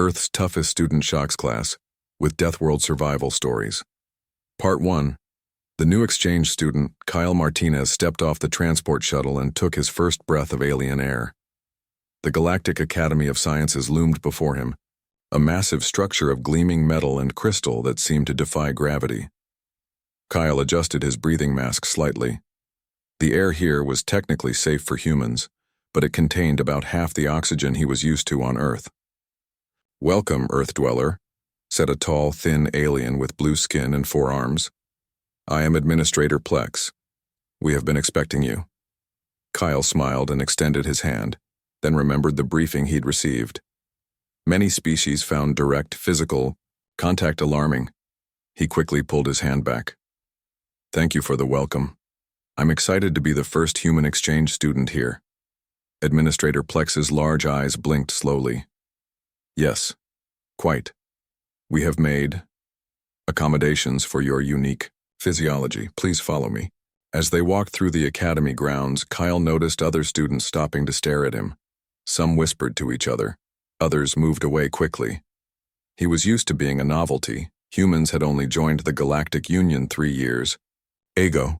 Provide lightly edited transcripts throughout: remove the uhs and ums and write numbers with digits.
Earth's Toughest Student Shocks Class, with Deathworld Survival Stories. Part 1. The new exchange student, Kyle Martinez, stepped off the transport shuttle and took his first breath of alien air. The Galactic Academy of Sciences loomed before him, a massive structure of gleaming metal and crystal that seemed to defy gravity. Kyle adjusted his breathing mask slightly. The air here was technically safe for humans, but it contained about half the oxygen he was used to on Earth. "Welcome, Earth Dweller," said a tall, thin alien with blue skin and 4 arms. "I am Administrator Plex. We have been expecting you." Kyle smiled and extended his hand, then remembered the briefing he'd received. Many species found direct physical contact alarming. He quickly pulled his hand back. "Thank you for the welcome. I'm excited to be the first human exchange student here." Administrator Plex's large eyes blinked slowly. "Yes, quite. We have made accommodations for your unique physiology. Please follow me." As they walked through the academy grounds, Kyle noticed other students stopping to stare at him. Some whispered to each other. Others moved away quickly. He was used to being a novelty. Humans had only joined the Galactic Union 3 years ago.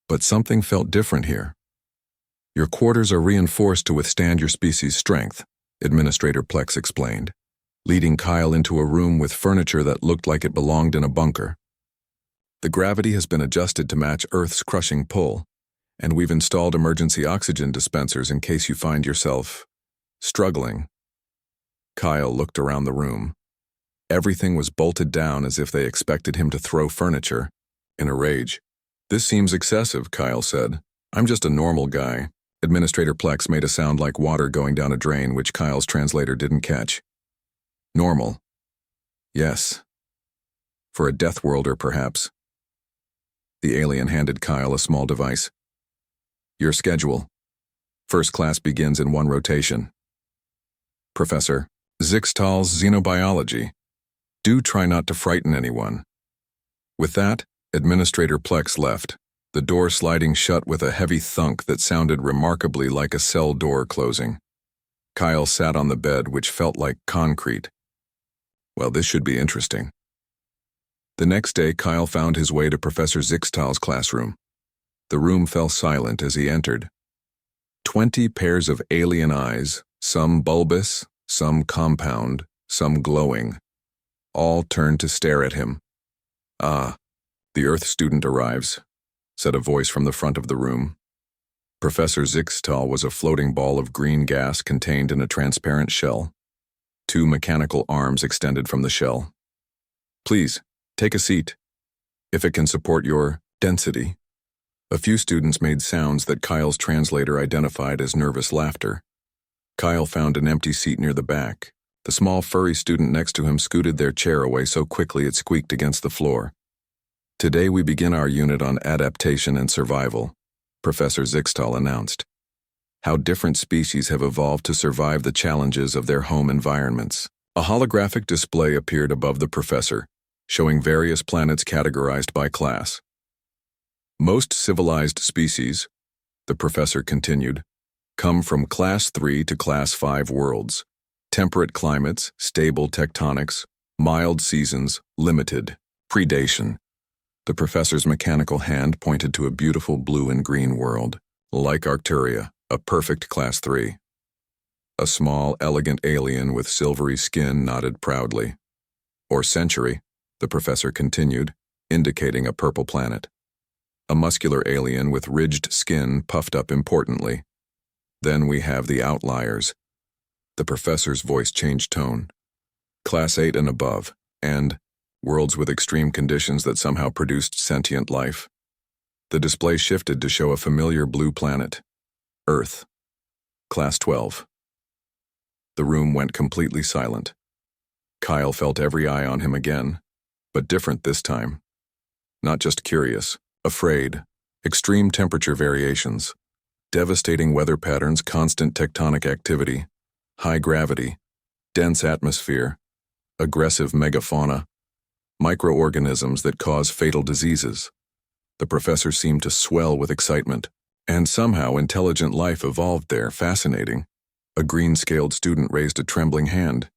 But something felt different here. "Your quarters are reinforced to withstand your species' strength," Administrator Plex explained, leading Kyle into a room with furniture that looked like it belonged in a bunker. "The gravity has been adjusted to match Earth's crushing pull, and we've installed emergency oxygen dispensers in case you find yourself struggling." Kyle looked around the room. Everything was bolted down as if they expected him to throw furniture. In a rage, "This seems excessive," Kyle said. "I'm just a normal guy." Administrator Plex made a sound like water going down a drain, which Kyle's translator didn't catch. "Normal? Yes. For a Deathworlder, perhaps." The alien handed Kyle a small device. "Your schedule. First class begins in 1 rotation. Professor Zixtal's xenobiology. Do try not to frighten anyone." With that, Administrator Plex left, the door sliding shut with a heavy thunk that sounded remarkably like a cell door closing. Kyle sat on the bed, which felt like concrete. Well, this should be interesting. The next day, Kyle found his way to Professor Zixtal's classroom. The room fell silent as he entered. 20 pairs of alien eyes, some bulbous, some compound, some glowing, all turned to stare at him. "Ah, the Earth student arrives," said a voice from the front of the room. Professor Zixtal was a floating ball of green gas contained in a transparent shell. 2 mechanical arms extended from the shell. "Please, take a seat, if it can support your density." A few students made sounds that Kyle's translator identified as nervous laughter. Kyle found an empty seat near the back. The small furry student next to him scooted their chair away so quickly it squeaked against the floor. "Today we begin our unit on adaptation and survival," Professor Zixtal announced. "How different species have evolved to survive the challenges of their home environments." A holographic display appeared above the professor, showing various planets categorized by class. "Most civilized species," the professor continued, "come from Class 3 to Class 5 worlds. Temperate climates, stable tectonics, mild seasons, limited predation." The professor's mechanical hand pointed to a beautiful blue and green world, like Arcturia, a perfect Class 3. A small, elegant alien with silvery skin nodded proudly. "Or Century," the professor continued, indicating a purple planet. A muscular alien with ridged skin puffed up importantly. "Then we have the outliers." The professor's voice changed tone. "Class 8 and above, and worlds with extreme conditions that somehow produced sentient life." The display shifted to show a familiar blue planet. Earth. Class 12. The room went completely silent. Kyle felt every eye on him again, but different this time. Not just curious, afraid. Extreme temperature variations, devastating weather patterns, constant tectonic activity, high gravity, dense atmosphere, aggressive megafauna, microorganisms that cause fatal diseases. The professor seemed to swell with excitement. And somehow intelligent life evolved there. Fascinating. A green-scaled student raised a trembling hand.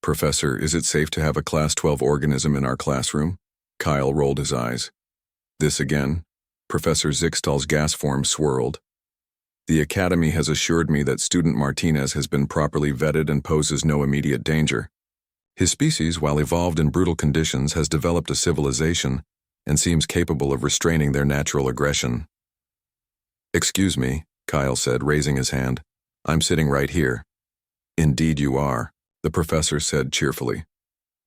Professor, is it safe to have a Class 12 organism in our classroom? Kyle rolled his eyes. This again? Professor Zixtal's gas form swirled. The Academy has assured me that student Martinez has been properly vetted and poses no immediate danger. His species, while evolved in brutal conditions, has developed a civilization and seems capable of restraining their natural aggression. Excuse me, Kyle said, raising his hand. I'm sitting right here. Indeed you are, the professor said cheerfully.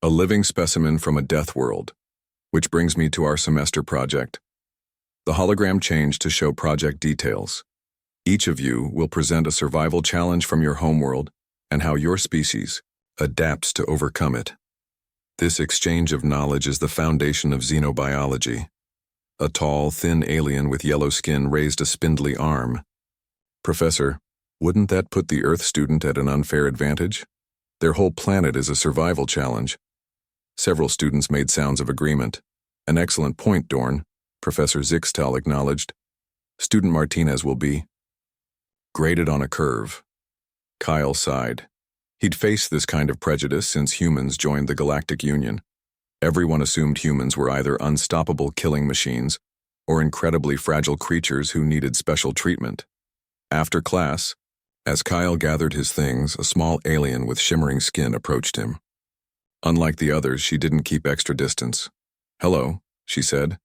A living specimen from a Deathworld. Which brings me to our semester project. The hologram changed to show project details. Each of you will present a survival challenge from your homeworld and how your species adapts to overcome it. This exchange of knowledge is the foundation of xenobiology. A tall, thin alien with yellow skin raised a spindly arm. Professor, wouldn't that put the Earth student at an unfair advantage? Their whole planet is a survival challenge. Several students made sounds of agreement. An excellent point, Dorne, Professor Zixtal acknowledged. Student Martinez will be graded on a curve. Kyle sighed. He'd faced this kind of prejudice since humans joined the Galactic Union. Everyone assumed humans were either unstoppable killing machines or incredibly fragile creatures who needed special treatment. After class, as Kyle gathered his things, a small alien with shimmering skin approached him. Unlike the others, she didn't keep extra distance. Hello, she said.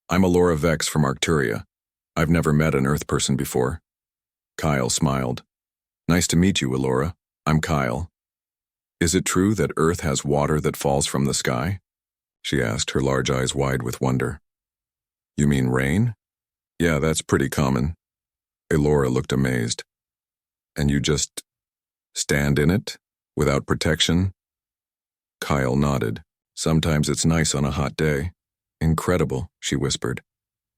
I'm Alora Vex from Arcturia. I've never met an Earth person before. Kyle smiled. Nice to meet you, Alora. I'm Kyle. Is it true that Earth has water that falls from the sky? She asked, her large eyes wide with wonder. You mean rain? Yeah, that's pretty common. Alora looked amazed. And you just stand in it, without protection? Kyle nodded. Sometimes it's nice on a hot day. Incredible, she whispered.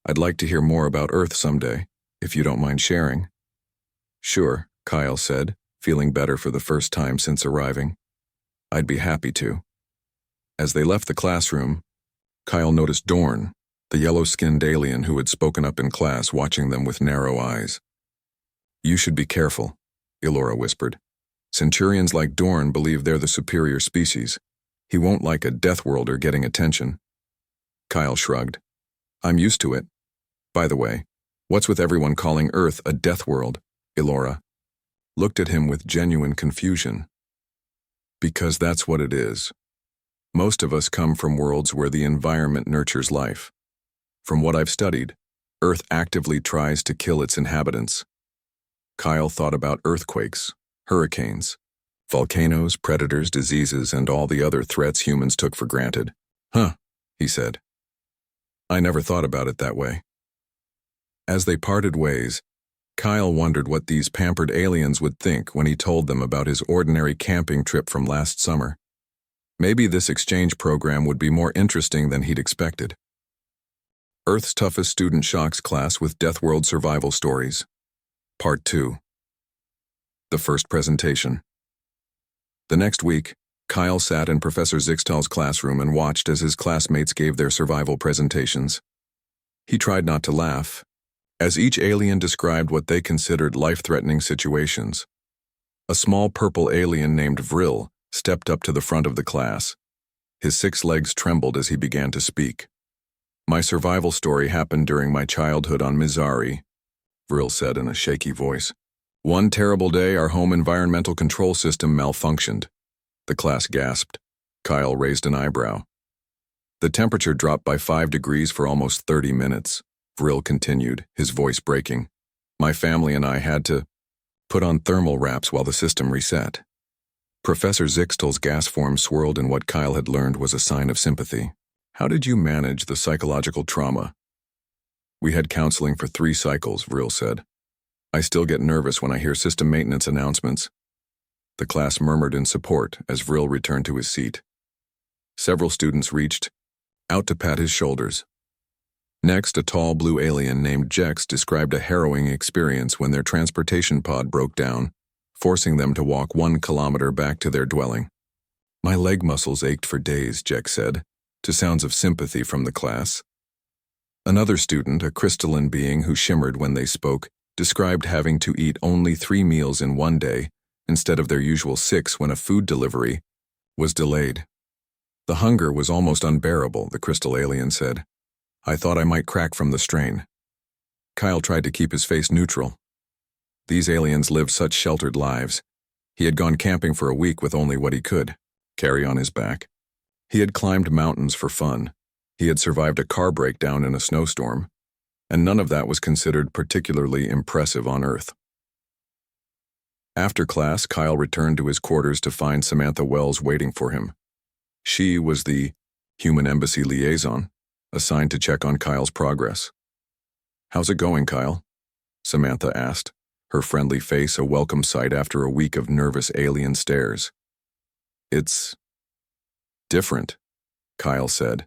I'd like to hear more about Earth someday, if you don't mind sharing. Sure, Kyle said, feeling better for the first time since arriving. I'd be happy to. As they left the classroom, Kyle noticed Dorne, the yellow-skinned alien who had spoken up in class, watching them with narrow eyes. You should be careful, Elora whispered. Centurions like Dorne believe they're the superior species. He won't like a Deathworlder getting attention. Kyle shrugged. I'm used to it. By the way, what's with everyone calling Earth a Deathworld? Elora looked at him with genuine confusion. Because that's what it is. Most of us come from worlds where the environment nurtures life. From what I've studied, Earth actively tries to kill its inhabitants. Kyle thought about earthquakes, hurricanes, volcanoes, predators, diseases, and all the other threats humans took for granted. Huh, he said. I never thought about it that way. As they parted ways, Kyle wondered what these pampered aliens would think when he told them about his ordinary camping trip from last summer. Maybe this exchange program would be more interesting than he'd expected. Earth's Toughest Student Shocks Class with Deathworld Survival Stories. Part 2. The First Presentation. The next week, Kyle sat in Professor Zixtal's classroom and watched as his classmates gave their survival presentations. He tried not to laugh, as each alien described what they considered life-threatening situations. A small purple alien named Vril stepped up to the front of the class. His 6 legs trembled as he began to speak. My survival story happened during my childhood on Mizari, Vril said in a shaky voice. One terrible day, our home environmental control system malfunctioned. The class gasped. Kyle raised an eyebrow. The temperature dropped by 5 degrees for almost 30 minutes, Vril continued, his voice breaking. My family and I had to put on thermal wraps while the system reset. Professor Zixtal's gas form swirled in what Kyle had learned was a sign of sympathy. How did you manage the psychological trauma? We had counseling for 3 cycles, Vril said. I still get nervous when I hear system maintenance announcements. The class murmured in support as Vril returned to his seat. Several students reached out to pat his shoulders. Next, a tall blue alien named Jex described a harrowing experience when their transportation pod broke down, forcing them to walk 1 kilometer back to their dwelling. My leg muscles ached for days, Jex said, to sounds of sympathy from the class. Another student, a crystalline being who shimmered when they spoke, described having to eat only 3 meals in one day, instead of their usual 6 when a food delivery was delayed. The hunger was almost unbearable, the crystal alien said. I thought I might crack from the strain. Kyle tried to keep his face neutral. These aliens lived such sheltered lives. He had gone camping for a week with only what he could carry on his back. He had climbed mountains for fun. He had survived a car breakdown in a snowstorm. And none of that was considered particularly impressive on Earth. After class, Kyle returned to his quarters to find Samantha Wells waiting for him. She was the human embassy liaison, assigned to check on Kyle's progress. How's it going, Kyle? Samantha asked, her friendly face a welcome sight after a week of nervous alien stares. It's different, Kyle said.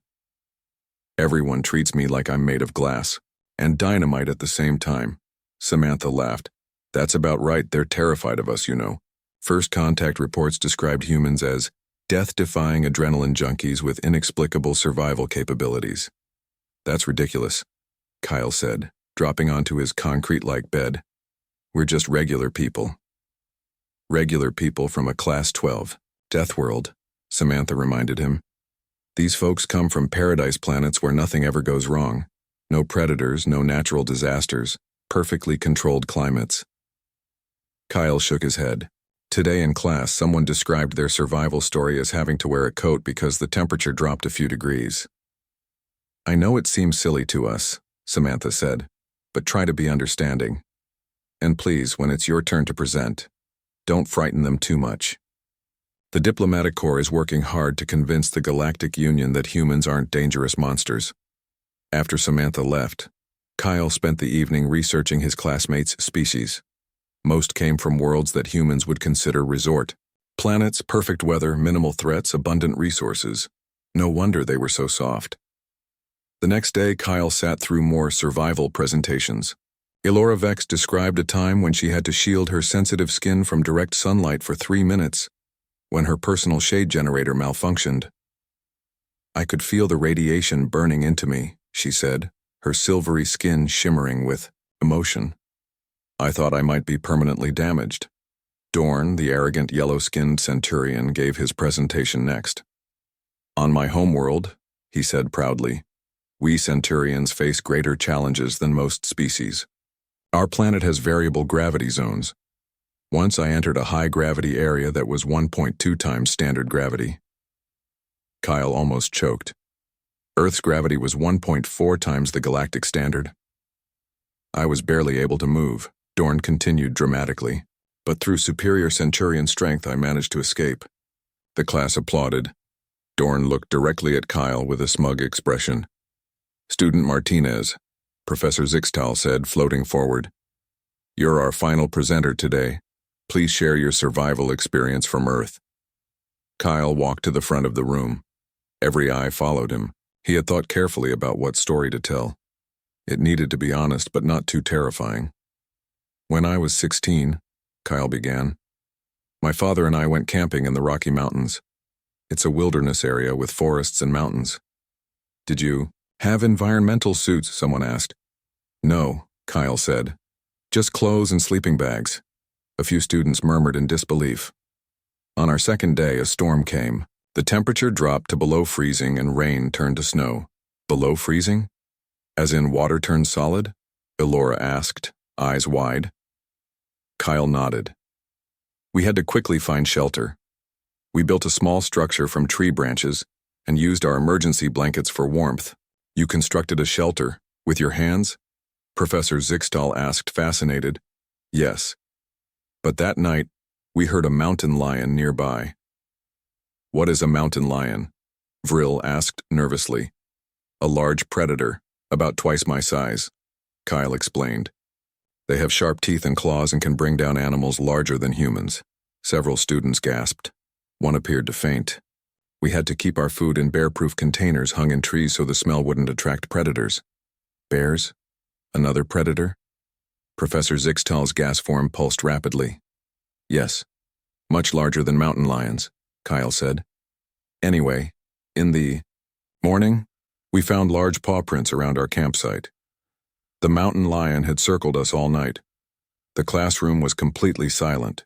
Everyone treats me like I'm made of glass and dynamite at the same time. Samantha laughed. That's about right, they're terrified of us, you know. First contact reports described humans as death-defying adrenaline junkies with inexplicable survival capabilities. That's ridiculous, Kyle said, dropping onto his concrete-like bed. We're just regular people. Regular people from a Class 12, Deathworld, Samantha reminded him. These folks come from paradise planets where nothing ever goes wrong. No predators, no natural disasters, perfectly controlled climates. Kyle shook his head. Today in class, someone described their survival story as having to wear a coat because the temperature dropped a few degrees. I know it seems silly to us, Samantha said, but try to be understanding. And please, when it's your turn to present, don't frighten them too much. The diplomatic corps is working hard to convince the Galactic Union that humans aren't dangerous monsters. After Samantha left, Kyle spent the evening researching his classmates' species. Most came from worlds that humans would consider resort. Planets, perfect weather, minimal threats, abundant resources. No wonder they were so soft. The next day, Kyle sat through more survival presentations. Elora Vex described a time when she had to shield her sensitive skin from direct sunlight for 3 minutes, when her personal shade generator malfunctioned. I could feel the radiation burning into me, she said, her silvery skin shimmering with emotion. I thought I might be permanently damaged. Dorne, the arrogant yellow-skinned centurion, gave his presentation next. On my homeworld, he said proudly, we centurions face greater challenges than most species. Our planet has variable gravity zones. Once I entered a high-gravity area that was 1.2 times standard gravity. Kyle almost choked. Earth's gravity was 1.4 times the galactic standard. I was barely able to move, Dorne continued dramatically, but through superior centurion strength I managed to escape. The class applauded. Dorne looked directly at Kyle with a smug expression. Student Martinez, Professor Zixtal said, floating forward. You're our final presenter today. Please share your survival experience from Earth. Kyle walked to the front of the room. Every eye followed him. He had thought carefully about what story to tell. It needed to be honest, but not too terrifying. When I was 16, Kyle began, my father and I went camping in the Rocky Mountains. It's a wilderness area with forests and mountains. Did you have environmental suits? Someone asked. No, Kyle said. Just clothes and sleeping bags. A few students murmured in disbelief. On our second day, a storm came. The temperature dropped to below freezing and rain turned to snow. Below freezing? As in water turned solid? Elora asked, eyes wide. Kyle nodded. We had to quickly find shelter. We built a small structure from tree branches and used our emergency blankets for warmth. You constructed a shelter with your hands? Professor Zixtal asked, fascinated. Yes. But that night, we heard a mountain lion nearby. What is a mountain lion? Vril asked nervously. A large predator, about twice my size, Kyle explained. They have sharp teeth and claws and can bring down animals larger than humans. Several students gasped. One appeared to faint. We had to keep our food in bear-proof containers hung in trees so the smell wouldn't attract predators. Bears? Another predator? Professor Zixtal's gas form pulsed rapidly. Yes, much larger than mountain lions, Kyle said. Anyway, in the morning, we found large paw prints around our campsite. The mountain lion had circled us all night. The classroom was completely silent.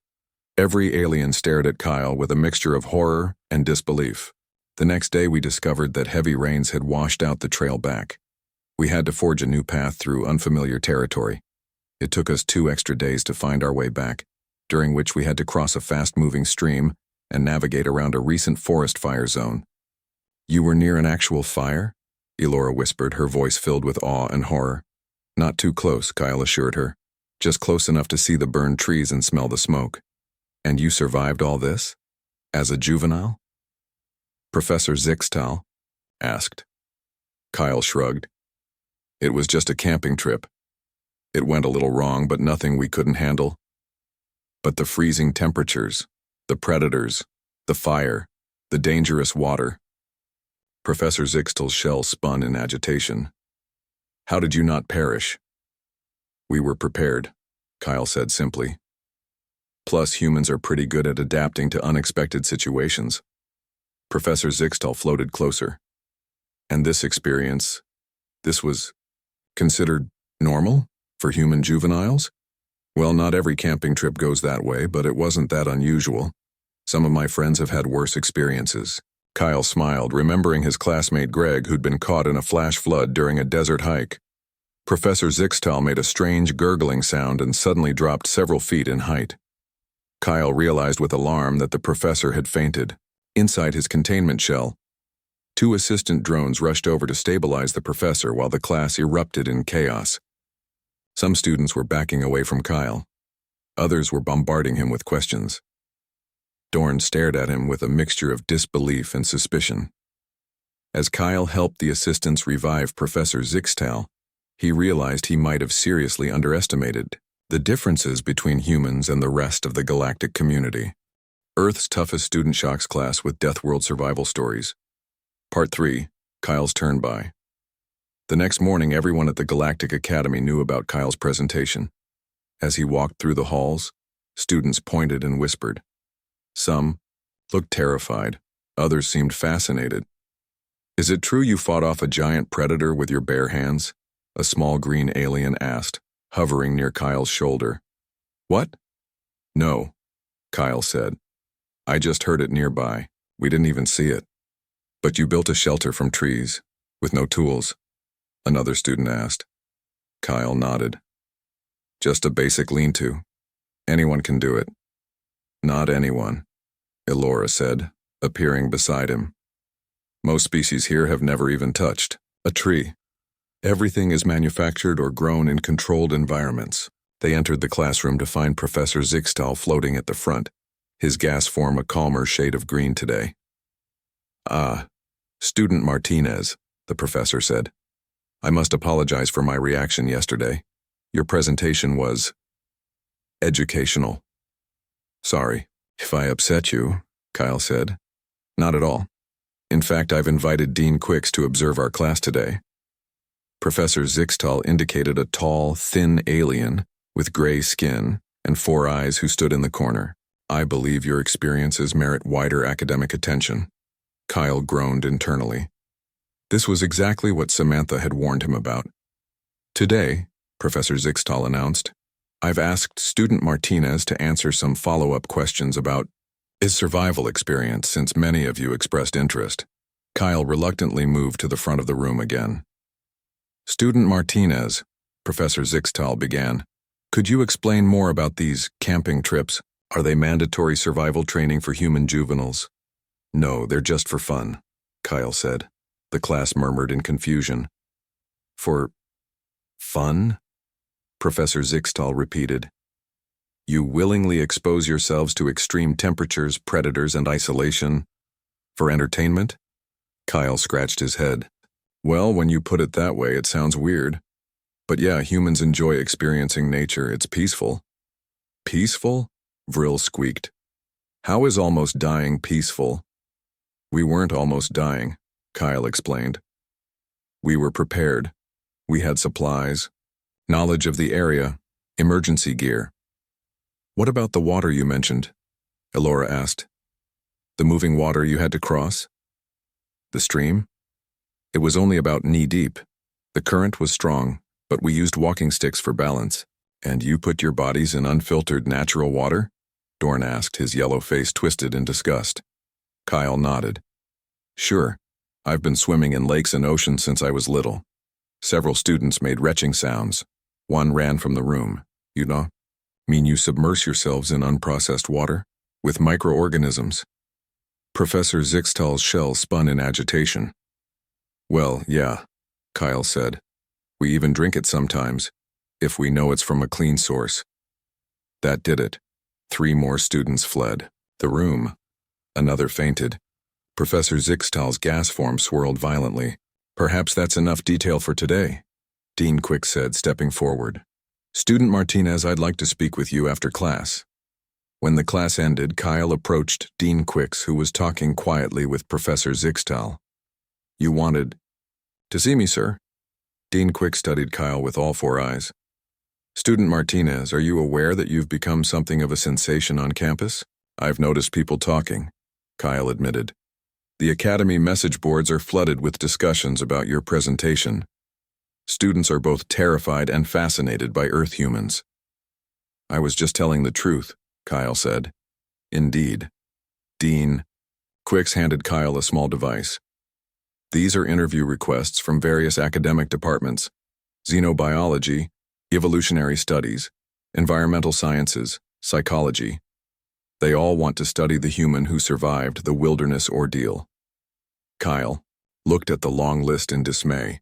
Every alien stared at Kyle with a mixture of horror and disbelief. The next day we discovered that heavy rains had washed out the trail back. We had to forge a new path through unfamiliar territory. It took us 2 extra days to find our way back, during which we had to cross a fast-moving stream and navigate around a recent forest fire zone. "You were near an actual fire?" Elora whispered, her voice filled with awe and horror. "Not too close," Kyle assured her. "Just close enough to see the burned trees and smell the smoke." "And you survived all this? As a juvenile?" Professor Zixtal asked. Kyle shrugged. "It was just a camping trip. It went a little wrong, but nothing we couldn't handle. But the freezing temperatures, the predators, the fire, the dangerous water." Professor Zixtal's shell spun in agitation. "How did you not perish?" "We were prepared," Kyle said simply. "Plus, humans are pretty good at adapting to unexpected situations." Professor Zixtal floated closer. "And this experience, this was considered normal for human juveniles?" "Well, not every camping trip goes that way, but it wasn't that unusual. Some of my friends have had worse experiences." Kyle smiled, remembering his classmate Greg, who'd been caught in a flash flood during a desert hike. Professor Zixtal made a strange gurgling sound and suddenly dropped several feet in height. Kyle realized with alarm that the professor had fainted. Inside his containment shell, 2 assistant drones rushed over to stabilize the professor while the class erupted in chaos. Some students were backing away from Kyle. Others were bombarding him with questions. Dorne stared at him with a mixture of disbelief and suspicion. As Kyle helped the assistants revive Professor Zixtal, he realized he might have seriously underestimated the differences between humans and the rest of the galactic community. Earth's Toughest Student Shocks Class with Deathworld Survival Stories. Part 3, Kyle's Turn By. The next morning, everyone at the Galactic Academy knew about Kyle's presentation. As he walked through the halls, students pointed and whispered. Some looked terrified, others seemed fascinated. "Is it true you fought off a giant predator with your bare hands?" a small green alien asked, hovering near Kyle's shoulder. "What?" "No," Kyle said. "I just heard it nearby. We didn't even see it." "But you built a shelter from trees, with no tools?" another student asked. Kyle nodded. "Just a basic lean-to. Anyone can do it." "Not anyone," Elora said, appearing beside him. "Most species here have never even touched a tree. Everything is manufactured or grown in controlled environments." They entered the classroom to find Professor Zixtal floating at the front, his gas form a calmer shade of green today. "Ah, Student Martinez," the professor said. "I must apologize for my reaction yesterday. Your presentation was educational." "Sorry if I upset you," Kyle said. "Not at all. In fact, I've invited Dean Quicks to observe our class today." Professor Zixtal indicated a tall, thin alien with gray skin and 4 eyes who stood in the corner. "I believe your experiences merit wider academic attention." Kyle groaned internally. This was exactly what Samantha had warned him about. "Today," Professor Zixtal announced, "I've asked Student Martinez to answer some follow-up questions about his survival experience since many of you expressed interest." Kyle reluctantly moved to the front of the room again. "Student Martinez," Professor Zixtal began, "could you explain more about these camping trips? Are they mandatory survival training for human juveniles?" "No, they're just for fun," Kyle said. The class murmured in confusion. "For fun?" Professor Zixtal repeated. "You willingly expose yourselves to extreme temperatures, predators, and isolation for entertainment?" Kyle scratched his head. "Well, when you put it that way, it sounds weird. But yeah, humans enjoy experiencing nature. It's peaceful." "Peaceful?" Vril squeaked. "How is almost dying peaceful?" "We weren't almost dying," Kyle explained. "We were prepared. We had supplies, knowledge of the area, emergency gear." "What about the water you mentioned?" Elora asked. "The moving water you had to cross?" "The stream? It was only about knee-deep. The current was strong, but we used walking sticks for balance." "And you put your bodies in unfiltered natural water?" Dorne asked, his yellow face twisted in disgust. Kyle nodded. Sure, I've been swimming in lakes and oceans since I was little. Several students made retching sounds. One ran from the room. You know? Mean you submerge yourselves in unprocessed water? With microorganisms? Professor Zixtal's shell spun in agitation. Well, yeah, Kyle said. We even drink it sometimes, if we know it's from a clean source. That did it. 3 more students fled the room. Another fainted. Professor Zixtal's gas form swirled violently. Perhaps that's enough detail for today, Dean Quick said, stepping forward. Student Martinez, I'd like to speak with you after class. When the class ended, Kyle approached Dean Quicks, who was talking quietly with Professor Zixtal. You wanted to see me, sir? Dean Quick studied Kyle with all 4 eyes. Student Martinez, are you aware that you've become something of a sensation on campus? I've noticed people talking, Kyle admitted. The academy message boards are flooded with discussions about your presentation. Students are both terrified and fascinated by Earth humans. I was just telling the truth, Kyle said. Indeed. Dean Quicks handed Kyle a small device. These are interview requests from various academic departments: xenobiology, evolutionary studies, environmental sciences, psychology. They all want to study the human who survived the wilderness ordeal. Kyle looked at the long list in dismay.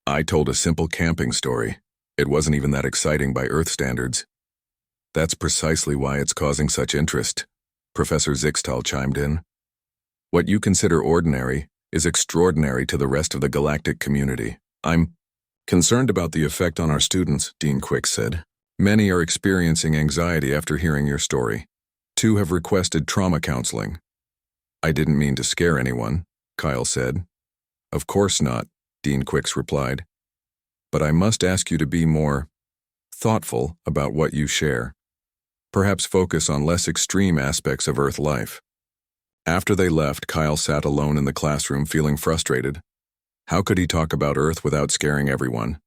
I told a simple camping story. It wasn't even that exciting by Earth standards. That's precisely why it's causing such interest, Professor Zixtal chimed in. What you consider ordinary is extraordinary to the rest of the galactic community. I'm concerned about the effect on our students, Dean Quick said. Many are experiencing anxiety after hearing your story. 2 have requested trauma counseling. I didn't mean to scare anyone, Kyle said. Of course not, Dean Quicks replied. But I must ask you to be more thoughtful about what you share. Perhaps focus on less extreme aspects of Earth life. After they left, Kyle sat alone in the classroom feeling frustrated. How could he talk about Earth without scaring everyone?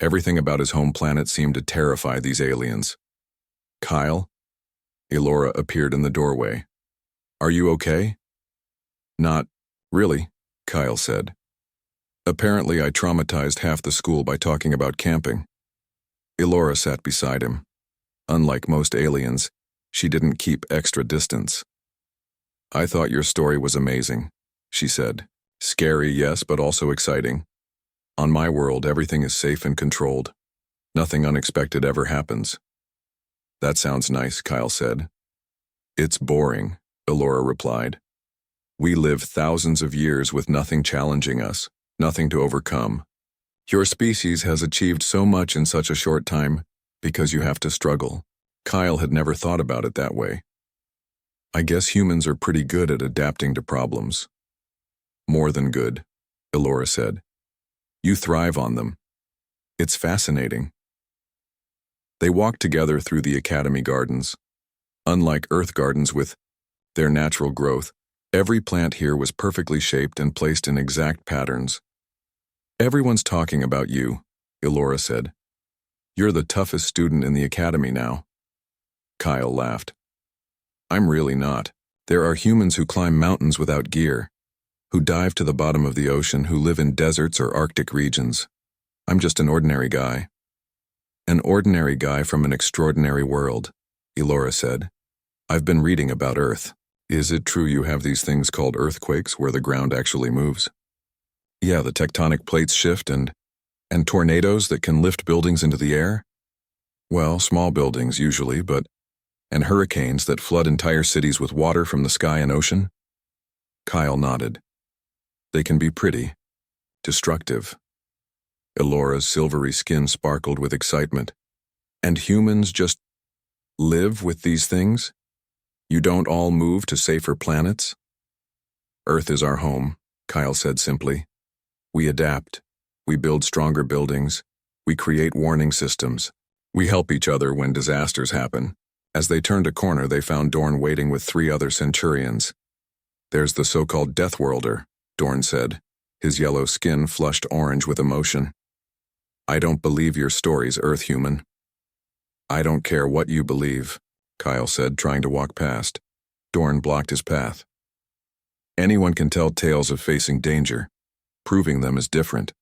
Everything about his home planet seemed to terrify these aliens. Kyle? Elora appeared in the doorway. Are you okay? Not really, Kyle said. Apparently I traumatized half the school by talking about camping. Elora sat beside him. Unlike most aliens, she didn't keep extra distance. I thought your story was amazing, she said. Scary, yes, but also exciting. On my world, everything is safe and controlled. Nothing unexpected ever happens. That sounds nice, Kyle said. It's boring, Elora replied. We live thousands of years with nothing challenging us, nothing to overcome. Your species has achieved so much in such a short time because you have to struggle. Kyle had never thought about it that way. I guess humans are pretty good at adapting to problems. More than good, Elora said. You thrive on them. It's fascinating. They walked together through the academy gardens. Unlike Earth gardens with their natural growth, every plant here was perfectly shaped and placed in exact patterns. Everyone's talking about you, Elora said. You're the toughest student in the academy now. Kyle laughed. I'm really not. There are humans who climb mountains without gear, who dive to the bottom of the ocean, who live in deserts or Arctic regions. I'm just an ordinary guy. An ordinary guy from an extraordinary world, Elora said. I've been reading about Earth. Is it true you have these things called earthquakes where the ground actually moves? Yeah, the tectonic plates shift and tornadoes that can lift buildings into the air? Well, small buildings usually, and hurricanes that flood entire cities with water from the sky and ocean? Kyle nodded. They can be pretty destructive. Elora's silvery skin sparkled with excitement. And humans just live with these things? You don't all move to safer planets? Earth is our home, Kyle said simply. We adapt. We build stronger buildings. We create warning systems. We help each other when disasters happen. As they turned a corner, they found Dorne waiting with 3 other Centurions. There's the so-called Deathworlder, Dorne said, his yellow skin flushed orange with emotion. I don't believe your stories, Earth human. I don't care what you believe, Kyle said, trying to walk past. Dorne blocked his path. Anyone can tell tales of facing danger. Proving them is different.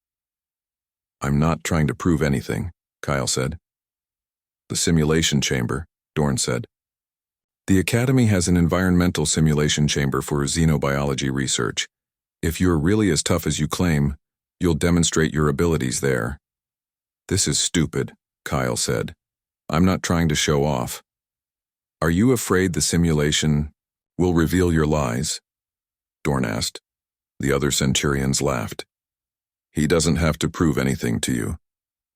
I'm not trying to prove anything, Kyle said. The simulation chamber, Dorne said. The Academy has an environmental simulation chamber for xenobiology research. If you're really as tough as you claim, you'll demonstrate your abilities there. This is stupid, Kyle said. I'm not trying to show off. Are you afraid the simulation will reveal your lies? Dorne asked. The other Centurions laughed. He doesn't have to prove anything to you,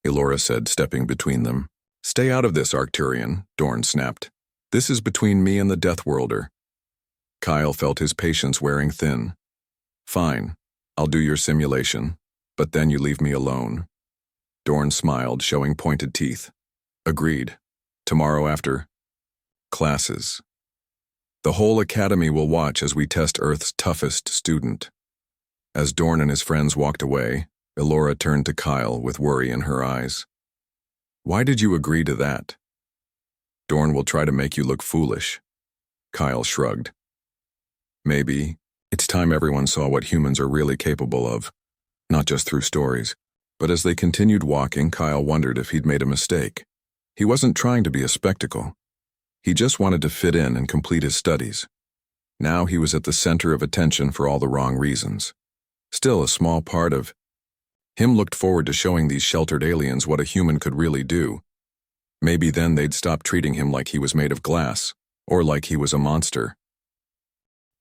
Elora said, stepping between them. Stay out of this, Arcturian, Dorne snapped. This is between me and the Deathworlder. Kyle felt his patience wearing thin. Fine, I'll do your simulation, but then you leave me alone. Dorne smiled, showing pointed teeth. Agreed. Tomorrow after classes. The whole Academy will watch as we test Earth's toughest student. As Dorne and his friends walked away, Elora turned to Kyle with worry in her eyes. Why did you agree to that? Dorne will try to make you look foolish. Kyle shrugged. Maybe. It's time everyone saw what humans are really capable of, not just through stories. But as they continued walking, Kyle wondered if he'd made a mistake. He wasn't trying to be a spectacle. He just wanted to fit in and complete his studies. Now he was at the center of attention for all the wrong reasons. Still, a small part of him looked forward to showing these sheltered aliens what a human could really do. Maybe then they'd stop treating him like he was made of glass, or like he was a monster.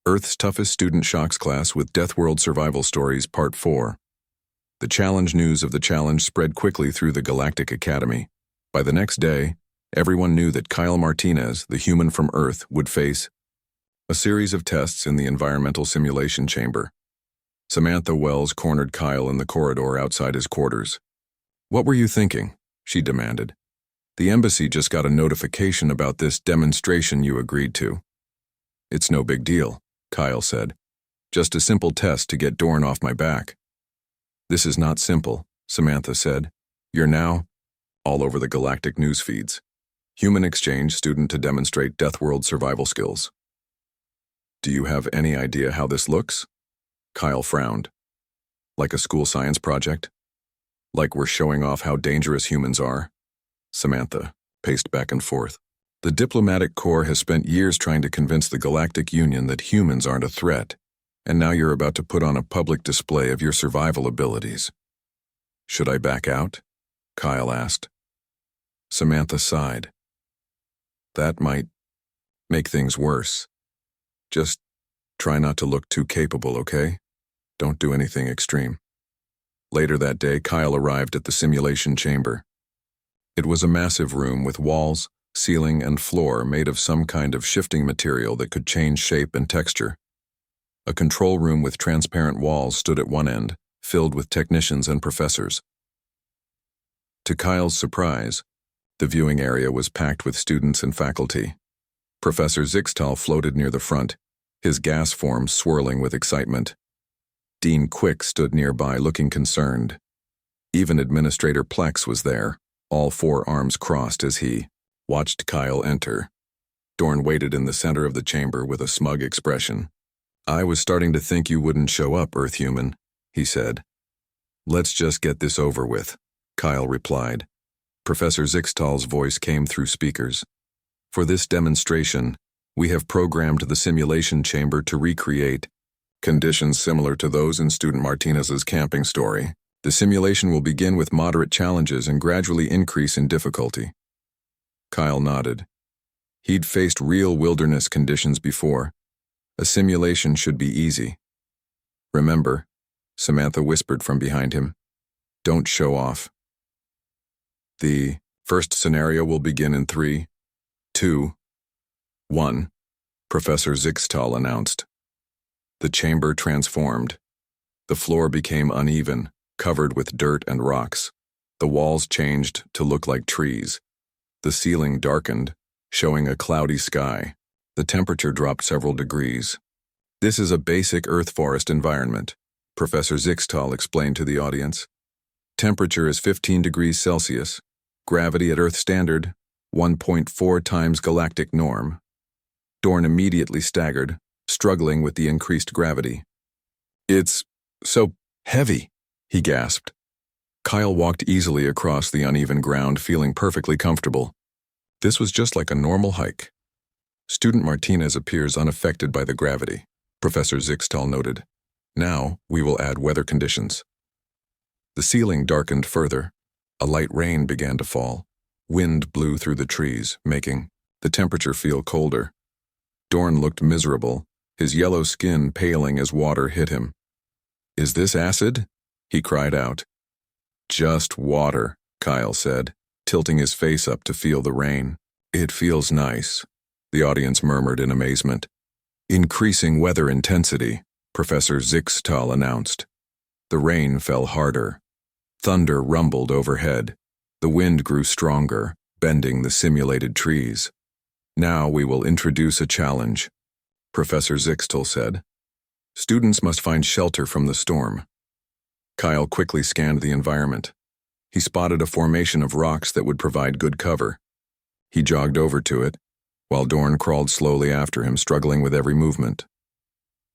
Earth's Toughest Student Shocks Class with Deathworld Survival Stories Part 4. The challenge news of the challenge spread quickly through the Galactic Academy. By the next day, everyone knew that Kyle Martinez, the human from Earth, would face a series of tests in the environmental simulation chamber. Samantha Wells cornered Kyle in the corridor outside his quarters. What were you thinking? She demanded. The embassy just got a notification about this demonstration you agreed to. It's no big deal, Kyle said. Just a simple test to get Dorne off my back. This is not simple, Samantha said. You're now all over the galactic news feeds. Human exchange student to demonstrate Deathworld survival skills. Do you have any idea how this looks? Kyle frowned. Like a school science project? Like we're showing off how dangerous humans are? Samantha paced back and forth. The diplomatic corps has spent years trying to convince the Galactic Union that humans aren't a threat, and now you're about to put on a public display of your survival abilities. Should I back out? Kyle asked. Samantha sighed. That might make things worse. Just try not to look too capable, okay? Don't do anything extreme. Later that day, Kyle arrived at the simulation chamber. It was a massive room with walls, ceiling, and floor made of some kind of shifting material that could change shape and texture. A control room with transparent walls stood at one end, filled with technicians and professors. To Kyle's surprise, the viewing area was packed with students and faculty. Professor Zixtal floated near the front, his gas forms swirling with excitement. Dean Quick stood nearby looking concerned. Even Administrator Plex was there, all four arms crossed as he watched Kyle enter. Dorne waited in the center of the chamber with a smug expression. I was starting to think you wouldn't show up, Earth-human, he said. Let's just get this over with, Kyle replied. Professor Zixtal's voice came through speakers. For this demonstration, we have programmed the simulation chamber to recreate conditions similar to those in Student Martinez's camping story. The simulation will begin with moderate challenges and gradually increase in difficulty. Kyle nodded. He'd faced real wilderness conditions before. A simulation should be easy. Remember, Samantha whispered from behind him. Don't show off. The first scenario will begin in 3, 2, 1, Professor Zixtal announced. The chamber transformed. The floor became uneven, covered with dirt and rocks. The walls changed to look like trees. The ceiling darkened, showing a cloudy sky. The temperature dropped several degrees. This is a basic Earth forest environment, Professor Zixtal explained to the audience. Temperature is 15 degrees Celsius. Gravity at Earth standard, 1.4 times galactic norm. Dorne immediately staggered, struggling with the increased gravity. "It's so heavy," he gasped. Kyle walked easily across the uneven ground, feeling perfectly comfortable. This was just like a normal hike. Student Martinez appears unaffected by the gravity, Professor Zixtal noted. Now, we will add weather conditions. The ceiling darkened further. A light rain began to fall. Wind blew through the trees, making the temperature feel colder. Dorne looked miserable, his yellow skin paling as water hit him. "Is this acid?" he cried out. "Just water," Kyle said, tilting his face up to feel the rain. "It feels nice," the audience murmured in amazement. "Increasing weather intensity," Professor Zixtal announced. The rain fell harder. Thunder rumbled overhead. The wind grew stronger, bending the simulated trees. "Now we will introduce a challenge," Professor Zixtal said. "Students must find shelter from the storm." Kyle quickly scanned the environment. He spotted a formation of rocks that would provide good cover. He jogged over to it, while Dorne crawled slowly after him, struggling with every movement.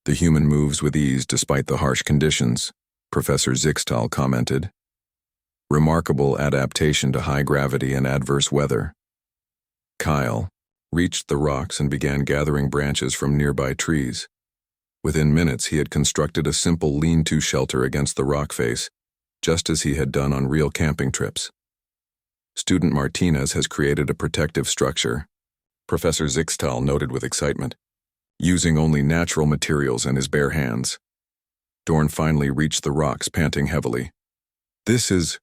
"The human moves with ease despite the harsh conditions," Professor Zixtal commented. "Remarkable adaptation to high gravity and adverse weather." Kyle reached the rocks and began gathering branches from nearby trees. Within minutes, he had constructed a simple lean-to shelter against the rock face, just as he had done on real camping trips. "Student Martinez has created a protective structure," Professor Zixtal noted with excitement, "using only natural materials and his bare hands." Dorne finally reached the rocks, panting heavily. "This is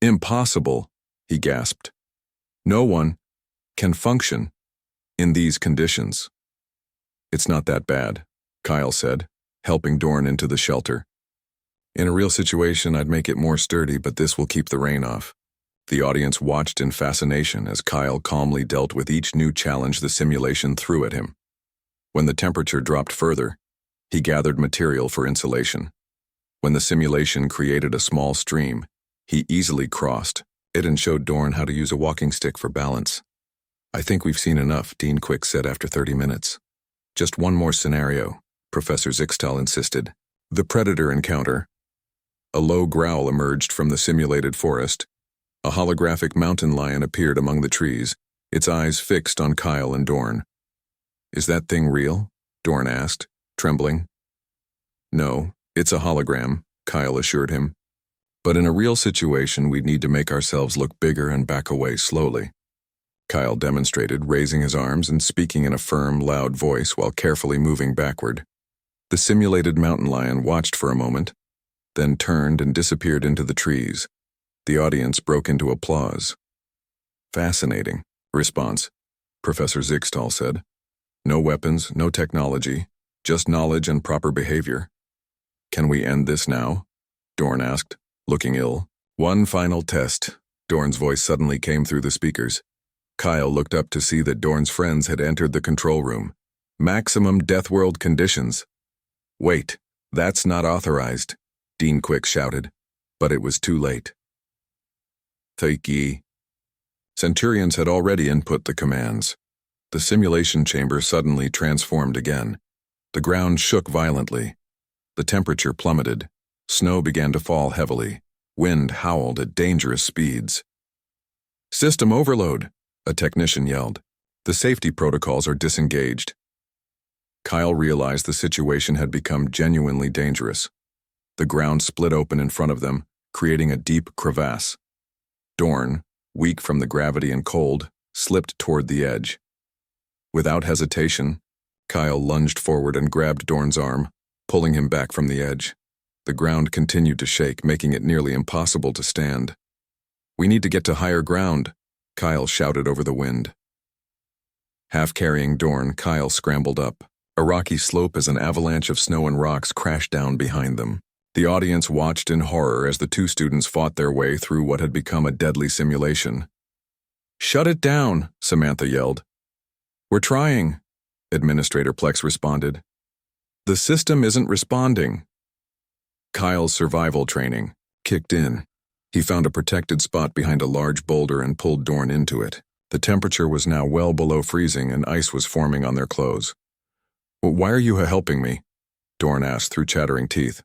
impossible," he gasped. "No one can function in these conditions." "It's not that bad," Kyle said, helping Dorne into the shelter. "In a real situation, I'd make it more sturdy, but this will keep the rain off." The audience watched in fascination as Kyle calmly dealt with each new challenge the simulation threw at him. When the temperature dropped further, he gathered material for insulation. When the simulation created a small stream, he easily crossed it and showed Dorne how to use a walking stick for balance. "I think we've seen enough," Dean Quick said after 30 minutes. "Just one more scenario," Professor Zixtal insisted. The Predator encounter. A low growl emerged from the simulated forest. A holographic mountain lion appeared among the trees, its eyes fixed on Kyle and Dorne. "Is that thing real?" Dorne asked, trembling. "No, it's a hologram," Kyle assured him. "But in a real situation, we'd need to make ourselves look bigger and back away slowly." Kyle demonstrated, raising his arms and speaking in a firm, loud voice while carefully moving backward. The simulated mountain lion watched for a moment, then turned and disappeared into the trees. The audience broke into applause. "Fascinating response," Professor Zixtal said. "No weapons, no technology, just knowledge and proper behavior." "Can we end this now?" Dorne asked, looking ill. "One final test," Dorne's voice suddenly came through the speakers. Kyle looked up to see that Dorne's friends had entered the control room. "Maximum Deathworld conditions." "Wait, that's not authorized," Dean Quick shouted, but it was too late. "Thank ye." Centurions had already input the commands. The simulation chamber suddenly transformed again. The ground shook violently. The temperature plummeted. Snow began to fall heavily. Wind howled at dangerous speeds. "System overload," a technician yelled. "The safety protocols are disengaged." Kyle realized the situation had become genuinely dangerous. The ground split open in front of them, creating a deep crevasse. Dorne, weak from the gravity and cold, slipped toward the edge. Without hesitation, Kyle lunged forward and grabbed Dorne's arm, pulling him back from the edge. The ground continued to shake, making it nearly impossible to stand. "We need to get to higher ground," Kyle shouted over the wind. Half carrying Dorne, Kyle scrambled up. A rocky slope as an avalanche of snow and rocks crashed down behind them. The audience watched in horror as the two students fought their way through what had become a deadly simulation. "Shut it down," Samantha yelled. "We're trying," Administrator Plex responded. "The system isn't responding." Kyle's survival training kicked in. He found a protected spot behind a large boulder and pulled Dorne into it. The temperature was now well below freezing and ice was forming on their clothes. "Why are you helping me?" Dorne asked through chattering teeth.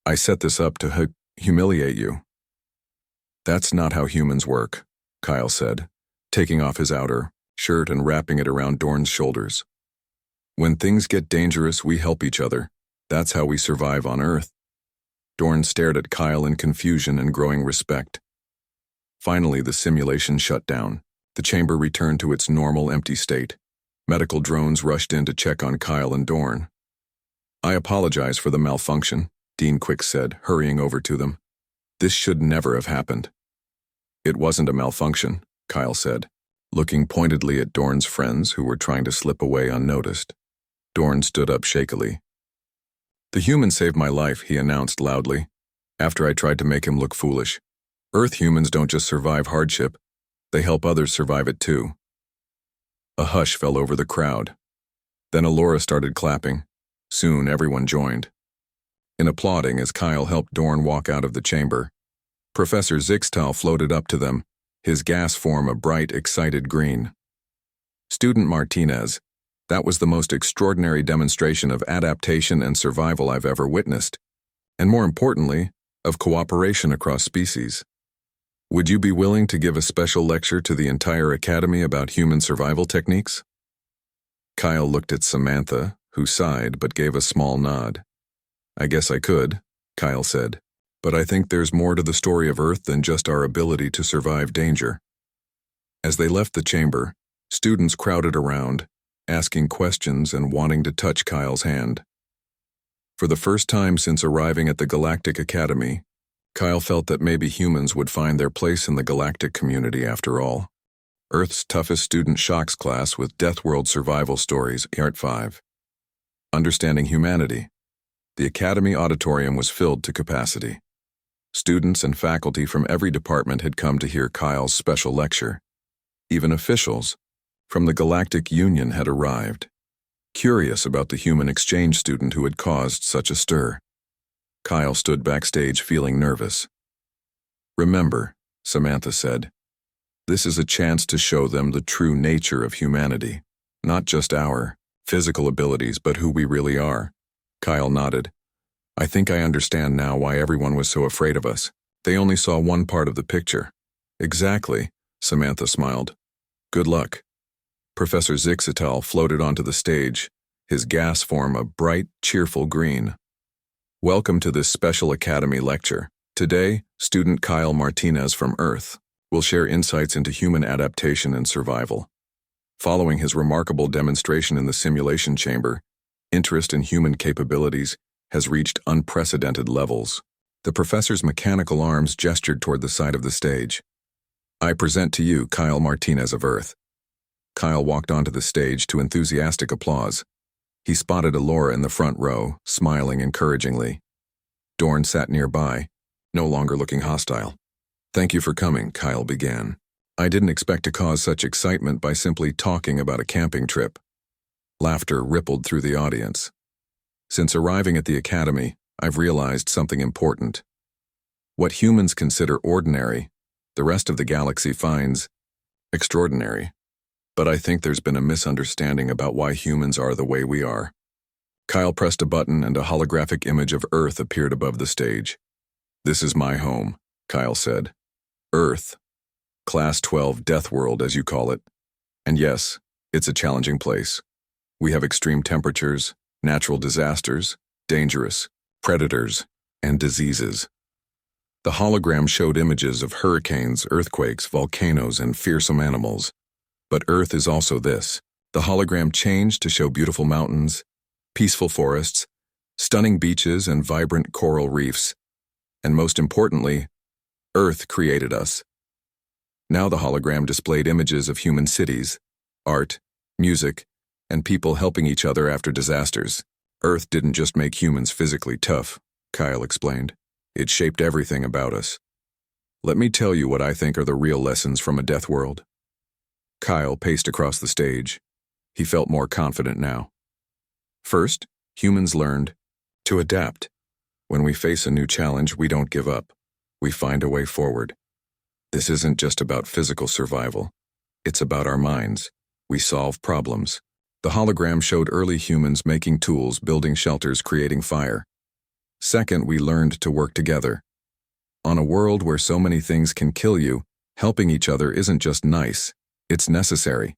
"I set this up to humiliate you." "That's not how humans work," Kyle said, taking off his outer shirt and wrapping it around Dorne's shoulders. "When things get dangerous, we help each other. That's how we survive on Earth." Dorne stared at Kyle in confusion and growing respect. Finally, the simulation shut down. The chamber returned to its normal empty state. Medical drones rushed in to check on Kyle and Dorne. "I apologize for the malfunction," Dean Quick said, hurrying over to them. "This should never have happened." "It wasn't a malfunction," Kyle said, looking pointedly at Dorne's friends who were trying to slip away unnoticed. Dorne stood up shakily. "The human saved my life," he announced loudly, after I tried to make him look foolish. "Earth humans don't just survive hardship, they help others survive it too." A hush fell over the crowd. Then Alora started clapping. Soon everyone joined in applauding as Kyle helped Dorne walk out of the chamber. Professor Zixtal floated up to them, his gas form a bright, excited green. "Student Martinez, that was the most extraordinary demonstration of adaptation and survival I've ever witnessed, and more importantly, of cooperation across species. Would you be willing to give a special lecture to the entire Academy about human survival techniques?" Kyle looked at Samantha, who sighed but gave a small nod. "I guess I could," Kyle said, "but I think there's more to the story of Earth than just our ability to survive danger." As they left the chamber, students crowded around, asking questions and wanting to touch Kyle's hand. For the first time since arriving at the Galactic Academy, Kyle felt that maybe humans would find their place in the galactic community after all. Earth's toughest student shocks class with Deathworld survival stories, Part 5. Understanding Humanity. The Academy auditorium was filled to capacity. Students and faculty from every department had come to hear Kyle's special lecture. Even officials from the Galactic Union had arrived, curious about the human exchange student who had caused such a stir. Kyle stood backstage feeling nervous. "Remember," Samantha said, "this is a chance to show them the true nature of humanity, not just our physical abilities, but who we really are." Kyle nodded. "I think I understand now why everyone was so afraid of us. They only saw one part of the picture." "Exactly," Samantha smiled. "Good luck." Professor Zixtal floated onto the stage, his gas form a bright, cheerful green. "Welcome to this special Academy lecture. Today, student Kyle Martinez from Earth will share insights into human adaptation and survival. Following his remarkable demonstration in the simulation chamber, interest in human capabilities has reached unprecedented levels." The professor's mechanical arms gestured toward the side of the stage. "I present to you Kyle Martinez of Earth." Kyle walked onto the stage to enthusiastic applause. He spotted Alora in the front row, smiling encouragingly. Dorne sat nearby, no longer looking hostile. "Thank you for coming," Kyle began. "I didn't expect to cause such excitement by simply talking about a camping trip." Laughter rippled through the audience. "Since arriving at the Academy, I've realized something important. What humans consider ordinary, the rest of the galaxy finds extraordinary. But I think there's been a misunderstanding about why humans are the way we are." Kyle pressed a button and a holographic image of Earth appeared above the stage. "This is my home," Kyle said. "Earth. Class 12 Deathworld, as you call it. And yes, it's a challenging place. We have extreme temperatures, natural disasters, dangerous predators, and diseases." The hologram showed images of hurricanes, earthquakes, volcanoes, and fearsome animals. But Earth is also this. The hologram changed to show beautiful mountains, peaceful forests, stunning beaches, and vibrant coral reefs. And most importantly, Earth created us. Now the hologram displayed images of human cities, art, music, and people helping each other after disasters. Earth didn't just make humans physically tough, Kyle explained. It shaped everything about us. Let me tell you what I think are the real lessons from a death world. Kyle paced across the stage. He felt more confident now. First, humans learned to adapt. When we face a new challenge, we don't give up. We find a way forward. This isn't just about physical survival. It's about our minds. We solve problems. The hologram showed early humans making tools, building shelters, creating fire. Second, we learned to work together. On a world where so many things can kill you, helping each other isn't just nice, it's necessary.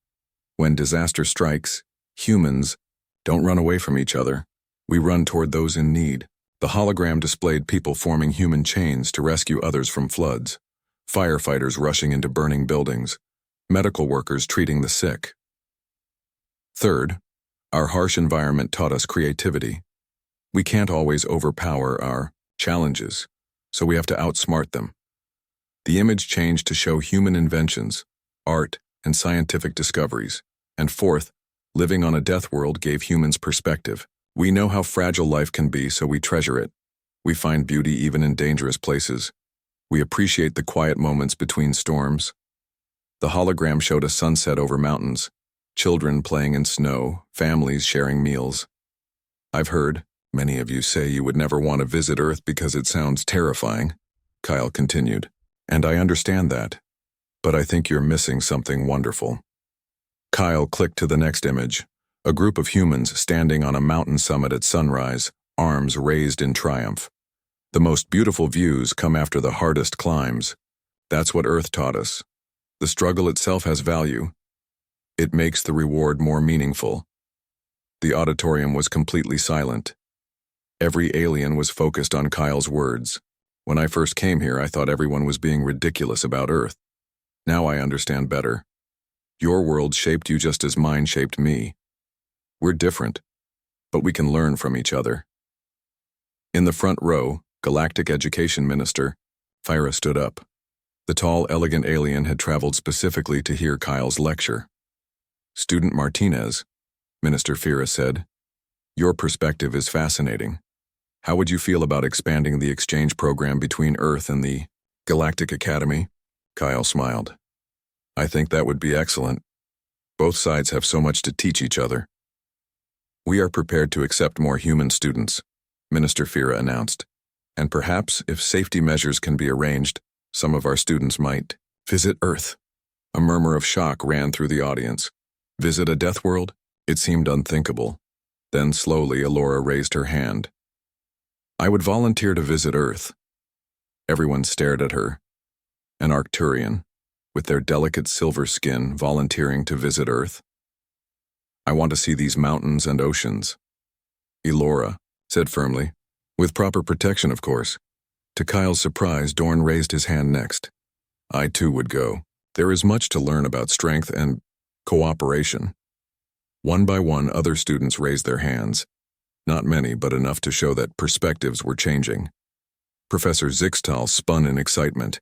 When disaster strikes, humans don't run away from each other. We run toward those in need. The hologram displayed people forming human chains to rescue others from floods, firefighters rushing into burning buildings, medical workers treating the sick. Third, our harsh environment taught us creativity. We can't always overpower our challenges, so we have to outsmart them. The image changed to show human inventions, art, and scientific discoveries. And fourth, living on a death world gave humans perspective. We know how fragile life can be, so we treasure it. We find beauty even in dangerous places. We appreciate the quiet moments between storms. The hologram showed a sunset over mountains, children playing in snow, families sharing meals. I've heard many of you say you would never want to visit Earth because it sounds terrifying, Kyle continued. And I understand that. But I think you're missing something wonderful. Kyle clicked to the next image, a group of humans standing on a mountain summit at sunrise, arms raised in triumph. The most beautiful views come after the hardest climbs. That's what Earth taught us. The struggle itself has value. It makes the reward more meaningful. The auditorium was completely silent. Every alien was focused on Kyle's words. When I first came here, I thought everyone was being ridiculous about Earth. Now I understand better. Your world shaped you just as mine shaped me. We're different, but we can learn from each other. In the front row, Galactic Education Minister Fira stood up. The tall, elegant alien had traveled specifically to hear Kyle's lecture. Student Martinez, Minister Fira said, your perspective is fascinating. How would you feel about expanding the exchange program between Earth and the Galactic Academy? Kyle smiled. I think that would be excellent. Both sides have so much to teach each other. We are prepared to accept more human students, Minister Fira announced. And perhaps, if safety measures can be arranged, some of our students might visit Earth. A murmur of shock ran through the audience. Visit a death world? It seemed unthinkable. Then slowly, Alora raised her hand. I would volunteer to visit Earth. Everyone stared at her. An Arcturian, with their delicate silver skin, volunteering to visit Earth. I want to see these mountains and oceans. Elora said firmly, with proper protection, of course. To Kyle's surprise, Dorne raised his hand next. I too would go. There is much to learn about strength and cooperation. One by one, other students raised their hands. Not many, but enough to show that perspectives were changing. Professor Zixtal spun in excitement.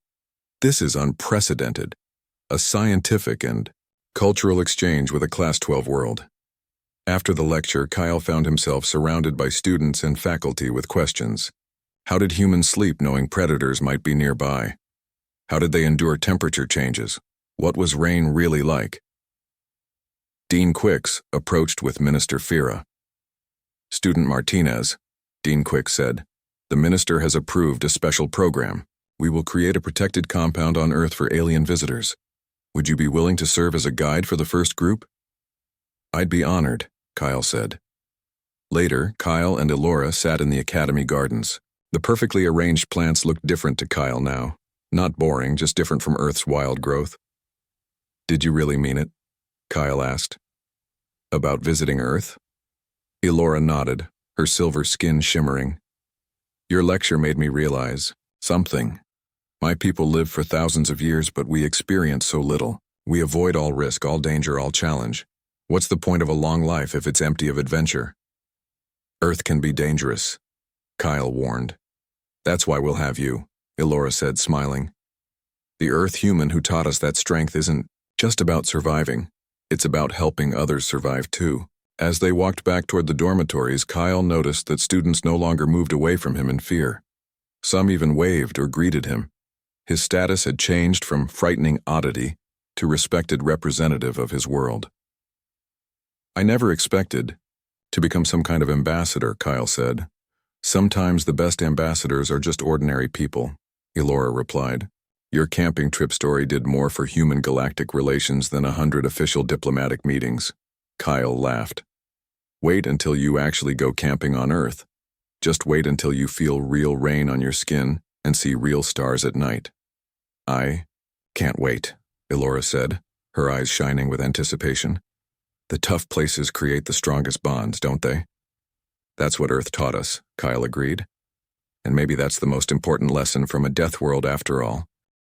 This is unprecedented. A scientific and cultural exchange with a Class 12 world. After the lecture, Kyle found himself surrounded by students and faculty with questions. How did humans sleep knowing predators might be nearby? How did they endure temperature changes? What was rain really like? Dean Quicks approached with Minister Fira. Student Martinez, Dean Quicks said, the minister has approved a special program. We will create a protected compound on Earth for alien visitors. Would you be willing to serve as a guide for the first group? I'd be honored, Kyle said. Later, Kyle and Elora sat in the Academy gardens. The perfectly arranged plants looked different to Kyle now. Not boring, just different from Earth's wild growth. Did you really mean it? Kyle asked. About visiting Earth? Elora nodded, her silver skin shimmering. Your lecture made me realize something. My people live for thousands of years, but we experience so little. We avoid all risk, all danger, all challenge. What's the point of a long life if it's empty of adventure? Earth can be dangerous, Kyle warned. That's why we'll have you, Elora said, smiling. The Earth human who taught us that strength isn't just about surviving. It's about helping others survive too. As they walked back toward the dormitories, Kyle noticed that students no longer moved away from him in fear. Some even waved or greeted him. His status had changed from frightening oddity to respected representative of his world. I never expected to become some kind of ambassador, Kyle said. Sometimes the best ambassadors are just ordinary people, Elora replied. Your camping trip story did more for human-galactic relations than 100 official diplomatic meetings. Kyle laughed. Wait until you actually go camping on Earth. Just wait until you feel real rain on your skin and see real stars at night. I can't wait, Elora said, her eyes shining with anticipation. The tough places create the strongest bonds, don't they? That's what Earth taught us, Kyle agreed. And maybe that's the most important lesson from a Deathworld after all.